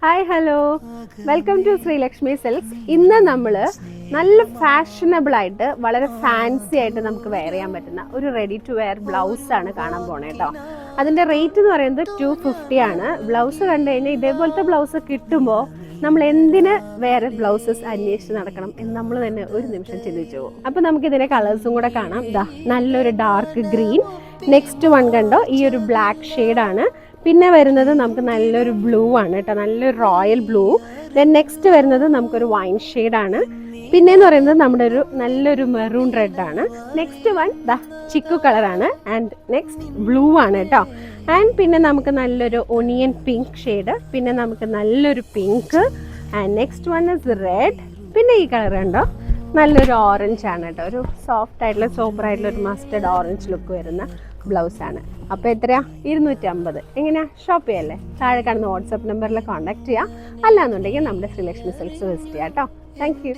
Hi hello welcome to Sreelakshmi Silks. ഇന്ന് നമ്മൾ നല്ല ഫാഷനബിൾ ആയിട്ട് വളരെ ഫാൻസി ആയിട്ട് നമുക്ക് വെയർ ചെയ്യാൻ പറ്റുന്ന ഒരു റെഡി ടു വെയർ ബ്ലൗസ് ആണ് കാണാൻ പോണേ കേട്ടോ. അതിൻ്റെ റേറ്റ് എന്ന് പറയുന്നത് 250 ആണ്. ബ്ലൗസ് കണ്ടു കഴിഞ്ഞാൽ ഇതേപോലത്തെ ബ്ലൗസ് കിട്ടുമ്പോൾ നമ്മൾ എന്തിന് വേറെ ബ്ലൗസസ് അന്വേഷിച്ച് നടക്കണം എന്ന് നമ്മൾ തന്നെ ഒരു നിമിഷം ചിന്തിച്ചു പോകും. അപ്പോൾ നമുക്ക് ഇതിൻ്റെ കളേഴ്സും കൂടെ കാണാം. ഇതാ നല്ലൊരു ഡാർക്ക് ഗ്രീൻ, നെക്സ്റ്റ് വൺ കണ്ടോ ഈ ഒരു ബ്ലാക്ക് ഷെയ്ഡാണ്. പിന്നെ വരുന്നത് നമുക്ക് നല്ലൊരു ബ്ലൂ ആണ് കേട്ടോ, നല്ലൊരു റോയൽ ബ്ലൂ. ദെൻ നെക്സ്റ്റ് വരുന്നത് നമുക്കൊരു വൈൻ ഷെയ്ഡാണ്. പിന്നെന്ന് പറയുന്നത് നമ്മുടെ ഒരു നല്ലൊരു മെറൂൺ റെഡ് ആണ്. നെക്സ്റ്റ് വൺ ദാ ചിക്കു കളറാണ് ആൻഡ് നെക്സ്റ്റ് ബ്ലൂ ആണ് കേട്ടോ. ആൻഡ് പിന്നെ നമുക്ക് നല്ലൊരു ഒണിയൻ പിങ്ക് ഷെയ്ഡ്, പിന്നെ നമുക്ക് നല്ലൊരു pink and next one is red. പിന്നെ ഈ കളർ കണ്ടോ നല്ലൊരു ഓറഞ്ച് ആണ് കേട്ടോ, ഒരു സോഫ്റ്റ് ആയിട്ടുള്ള സോബർ ആയിട്ടുള്ള ഒരു മസ്റ്റർഡ് ഓറഞ്ച് ലുക്ക് വരുന്ന ബ്ലൗസാണ്. അപ്പോൾ എത്രയാ? 250. എങ്ങനെയാ ഷോപ്പ് ചെയ്യല്ലേ? താഴെ കാണുന്ന വാട്സപ്പ് നമ്പറിൽ കോൺടാക്ട് ചെയ്യാം. അല്ലാന്നുണ്ടെങ്കിൽ നമ്മുടെ ശ്രീലക്ഷ്മി സിൽക്സ് വിസിറ്റ് ചെയ്യാം കേട്ടോ. Thank you.